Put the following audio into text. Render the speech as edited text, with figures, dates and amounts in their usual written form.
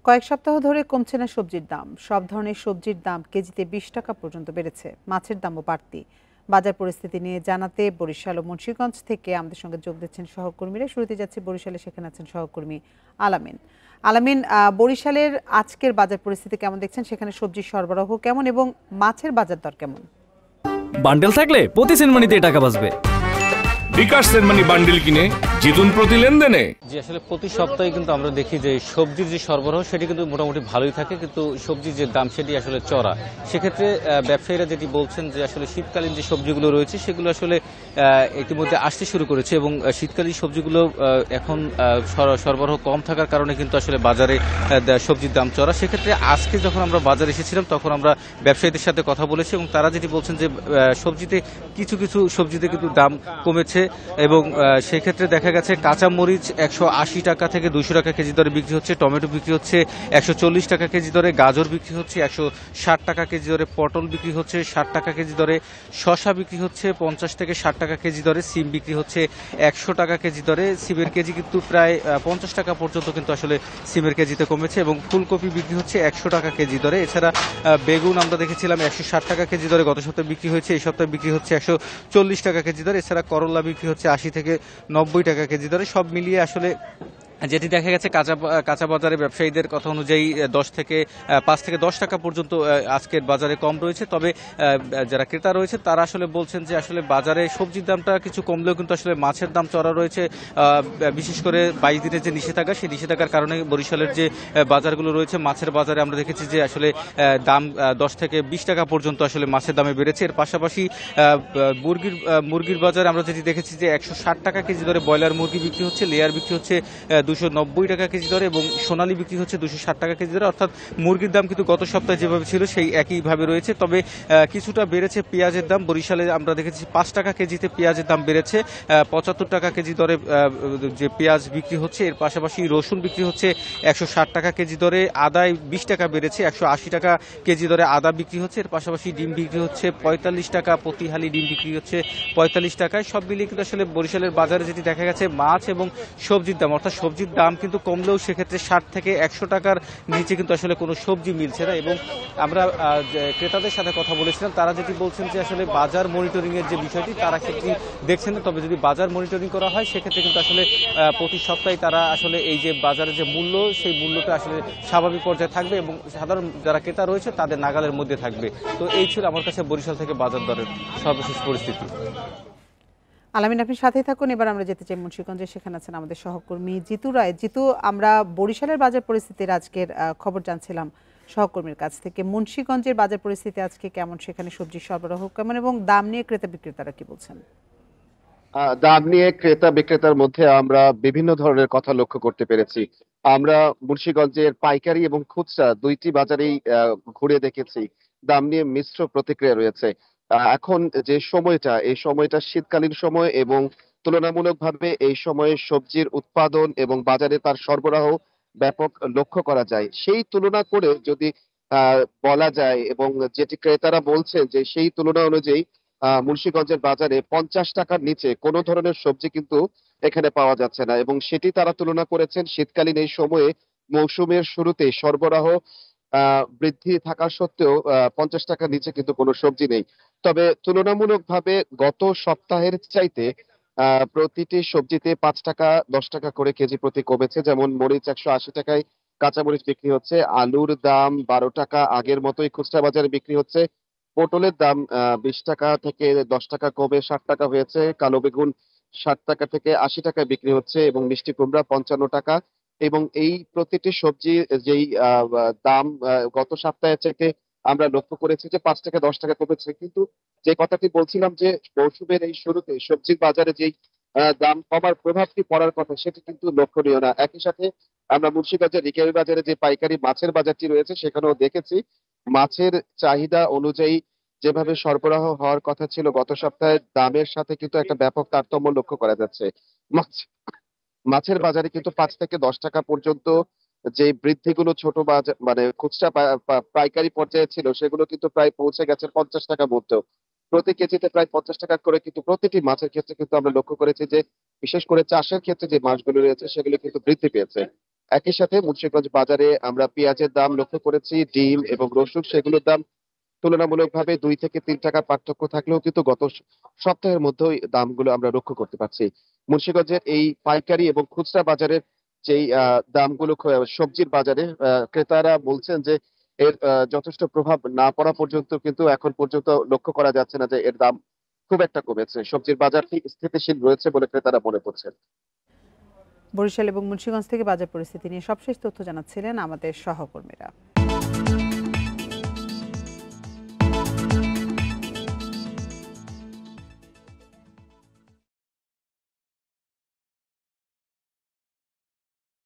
কয়েক সপ্তাহ ধরে কমছে না সবজির দাম। সব ধরনের সবজির দাম কেজিতে ২০ টাকা পর্যন্ত বেড়েছে। মাছের দামও বাড়তি। বাজার পরিস্থিতি নিয়ে জানাতে বরিশাল ও মুন্সিগঞ্জ থেকে আমাদের সঙ্গে যোগ দিচ্ছেন সহকর্মীরা। শুরুতে যাচ্ছি বরিশালে, সেখানে আছেন সহকর্মী আলামিন। আলামিন, বরিশালের আজকের বাজার পরিস্থিতি কেমন দেখছেন? সেখানে সবজির সরবরাহ কেমন এবং মাছের বাজার দর কেমন? বান্ডেল থাকলে প্রতি সেনমানিতে টাকা বাঁচবে। বিকাশ সেনমানি বান্ডিল কিনে জিতুন প্রতি লেনদেনে। যে আসলে প্রতি সপ্তাহে কিন্তু আমরা দেখি যে সবজির যে সরবরাহ সেটি কিন্তু মোটামুটি ভালোই থাকে, কিন্তু সবজির যে দাম সেটি আসলে চড়া। সেক্ষেত্রে ব্যবসায়ীরা যেটি বলছেন যে আসলে শীতকালীন যে সবজিগুলো রয়েছে সেগুলো আসলে ইতিমধ্যে আসতে শুরু করেছে এবং শীতকালীন সবজিগুলো এখন সরবরাহ কম থাকার কারণে কিন্তু আসলে বাজারে সবজির দাম চড়া। সেক্ষেত্রে আজকে যখন আমরা বাজারে এসেছিলাম তখন আমরা ব্যবসায়ীদের সাথে কথা বলেছি এবং তারা যেটি বলছেন যে সবজিতে কিছু কিছু সবজিতে কিন্তু দাম কমেছে এবং সেক্ষেত্রে দেখা গেছে কাঁচা মরিচ 180 টাকা থেকে 200 টাকা কেজি দরে বিক্রি হচ্ছে, টমেটো বিক্রি হচ্ছে 140 টাকা কেজি দরে, গাজর বিক্রি হচ্ছে 160 টাকা কেজি দরে, পটল বিক্রি হচ্ছে 60 টাকা কেজি দরে, শসা বিক্রি হচ্ছে 50 থেকে 60 টাকা কেজি দরে, সিম বিক্রি হচ্ছে 100 টাকা কেজি দরে। সিমের কেজি কিন্তু প্রায় 50 টাকা পর্যন্ত কিন্তু আসলে সিমের কেজিতে কমেছে এবং ফুলকপি বিক্রি হচ্ছে 100 টাকা কেজি দরে। এছাড়া বেগুন আমরা দেখেছিলাম 160 টাকা কেজি দরে গত সপ্তাহে বিক্রি হয়েছে, এই সপ্তাহে বিক্রি হচ্ছে 140 টাকা কেজি দরে। এছাড়া করলা বিক্রি হচ্ছে 80 থেকে 90 টাকা কেজি দরে। সব মিলিয়ে আসলে যেটি দেখা গেছে কাঁচা বাজারে ব্যবসায়ীদের কথা অনুযায়ী 5 থেকে 10 টাকা পর্যন্ত আজকের বাজারে কম রয়েছে। তবে যারা ক্রেতা রয়েছে তারা আসলে বলছেন যে আসলে বাজারে সবজির দামটা কিছু কমলেও কিন্তু আসলে মাছের দাম চড়া রয়েছে। বিশেষ করে 22 দিনের যে নিষেধাজ্ঞা, সেই নিষেধাজ্ঞার কারণে বরিশালের যে বাজারগুলো রয়েছে মাছের বাজারে আমরা দেখেছি যে আসলে দাম 10 থেকে 20 টাকা পর্যন্ত আসলে মাছের দামে বেড়েছে। এর পাশাপাশি মুরগির বাজারে আমরা যেটি দেখেছি যে 160 টাকা কেজি দরে ব্রয়লার মুরগি বিক্রি হচ্ছে, লেয়ার বিক্রি হচ্ছে 290 টাকা কেজি দরে এবং সোনালী বিক্রি হচ্ছে 260 টাকা কেজি দরে। অর্থাৎ মুরগির দাম কিন্তু গত সপ্তাহে যেভাবে ছিল সেই একইভাবে রয়েছে। তবে কিছুটা বেড়েছে পেঁয়াজের দাম। বরিশালে আমরা দেখেছি 5 টাকা কেজিতে পেঁয়াজের দাম বেড়েছে, 75 টাকা কেজি দরে যে পেঁয়াজ বিক্রি হচ্ছে। এর পাশাপাশি রসুন বিক্রি হচ্ছে 160 টাকা কেজি দরে, আদায় 20 টাকা বেড়েছে, 180 টাকা কেজি দরে আদা বিক্রি হচ্ছে। এর পাশাপাশি ডিম বিক্রি হচ্ছে 45 টাকা, প্রতি হালি ডিম বিক্রি হচ্ছে 45 টাকায়। সব মিলিয়ে কিন্তু আসলে বরিশালের বাজারে যেটি দেখা গেছে মাছ এবং সবজির দাম, অর্থাৎ সবজির দাম কিন্তু কমলেও সেক্ষেত্রে 60 থেকে 100 টাকার নিচে কিন্তু আসলে কোনো সবজি মিলছে না। এবং আমরা ক্রেতাদের সাথে কথা বলেছিলাম, তারা যেটি বলছেন যে আসলে বাজার মনিটরিং এর যে বিষয়টি তারা সেটি দেখছেন না। তবে যদি বাজার মনিটরিং করা হয় সেক্ষেত্রে কিন্তু আসলে প্রতি সপ্তাহে তারা আসলে এই যে বাজারের যে মূল্য সেই মূল্যটা আসলে স্বাভাবিক পর্যায়ে থাকবে এবং সাধারণ যারা ক্রেতা রয়েছে তাদের নাগালের মধ্যে থাকবে। তো এই ছিল আমার কাছে বরিশাল থেকে বাজার দরের সর্বশেষ পরিস্থিতি। আলামিন, আপনি সাথেই থাকুন। এবার আমরা যেতে চাই মুন্সিগঞ্জে, সেখানে আছেন আমাদের সহকর্মী জিতু রায়। জিতু, আমরা বরিশালের বাজার পরিস্থিতির আজকের খবর জানছিলাম সহকর্মীর কাছ থেকে। মুন্সিগঞ্জের বাজার পরিস্থিতি আজকে কেমন, সেখানে সবজির সরবরাহ কেমন এবং দাম নিয়ে ক্রেতা বিক্রেতারা কি বলছেন? দাম নিয়ে ক্রেতা বিক্রেতার মধ্যে আমরা বিভিন্ন ধরনের কথা লক্ষ্য করতে পেরেছি। আমরা মুন্সিগঞ্জের পাইকারি এবং খুচরা দুইটি বাজারেই ঘুরে দেখেছি, দাম নিয়ে মিশ্র প্রতিক্রিয়া রয়েছে। এখন যে সময়টা, এই সময়টা শীতকালীন সময় এবং তুলনামূলকভাবে এই সময়ে সবজির উৎপাদন এবং বাজারে তার সরবরাহ ব্যাপক লক্ষ্য করা যায়। সেই তুলনা করে যদি বলা যায় এবং যেটি ক্রেতারা বলছেন যে সেই তুলনা অনুযায়ী মুন্সিগঞ্জের বাজারে 50 টাকার নিচে কোনো ধরনের সবজি কিন্তু এখানে পাওয়া যাচ্ছে না এবং সেটি তারা তুলনা করেছেন শীতকালীন এই সময়ে মৌসুমের শুরুতে সরবরাহ বৃদ্ধি থাকা সত্ত্বেও 50 টাকার নিচে কিন্তু কোনো সবজি নেই। তবে তুলনামূলকভাবে গত সপ্তাহের চাইতে প্রতিটি সবজিতে 5 টাকা 10 টাকা করে কেজি প্রতি কমেছে। যেমন মরিচ 180 টাকায় কাঁচা মরিচ বিক্রি হচ্ছে, আলুর দাম 12 টাকা আগের মতোই খুচরা বাজারে বিক্রি হচ্ছে, পটলের দাম 20 টাকা থেকে 10 টাকা কমে 60 টাকা হয়েছে, কালো বেগুন 60 টাকা থেকে 80 টাকায় বিক্রি হচ্ছে এবং মিষ্টি কুমড়া 55 টাকা। এবং এই প্রতিটি সবজি যেই দাম গত সপ্তাহের চাইতে আমরা লক্ষ্য করেছি যে 5 থেকে 10 টাকা কমেছে। কিন্তু যে কথাটি বলছিলাম যে মৌসুমের এই শুরুতে সবজির বাজারে যেই দাম কমার প্রভাবটি পড়ার কথা সেটি কিন্তু লক্ষণীয় না। একই সাথে আমরা মুন্সিগঞ্জের রিকাবি বাজারে যে পাইকারি মাছের বাজারটি রয়েছে সেখানেও দেখেছি মাছের চাহিদা অনুযায়ী যেভাবে সরবরাহ হওয়ার কথা ছিল গত সপ্তাহে দামের সাথে কিন্তু একটা ব্যাপক তারতম্য লক্ষ্য করা যাচ্ছে। মাছ মাছের বাজারে কিন্তু 5 থেকে 10 টাকা পর্যন্ত যে বৃদ্ধিগুলো ছোট বাজার মানে খুচরা পাইকারি পর্যায়ে ছিল সেগুলো কিন্তু প্রায় পৌঁছে গেছে 50 টাকা মধ্যেও। প্রতি কেজিতে প্রায় 50 টাকা করে কিন্তু প্রতিটি মাছের ক্ষেত্রে কিন্তু আমরা লক্ষ্য করেছি যে বিশেষ করে চাষের ক্ষেত্রে যে মাছগুলো রয়েছে সেগুলো কিন্তু বৃদ্ধি পেয়েছে। একই সাথে মুন্সিগঞ্জ বাজারে আমরা পেঁয়াজের দাম লক্ষ্য করেছি, ডিম এবং রসুন সেগুলোর দাম তুলনামূলকভাবে 2 থেকে 3 টাকা পার্থক্য থাকলেও কিন্তু গত সপ্তাহের মধ্যেই দামগুলো আমরা লক্ষ্য করতে পারছি। মুন্সিগঞ্জের এই পাইকারি এবং খুচরা বাজারের যেই দামগুলো সবজির বাজারে ক্রেতারা বলছেন যে এর যথেষ্ট প্রভাব না পড়া পর্যন্ত কিন্তু এখন পর্যন্ত লক্ষ্য করা যাচ্ছে না যে এর দাম খুব একটা কমেছে। সবজির বাজারটি স্থিতিশীল রয়েছে বলে ক্রেতারা মনে করছেন। বরিশাল এবং মুন্সিগঞ্জ থেকে বাজার পরিস্থিতি নিয়ে সবশেষ তথ্য জানাচ্ছিলেন আমাদের সহকর্মীরা।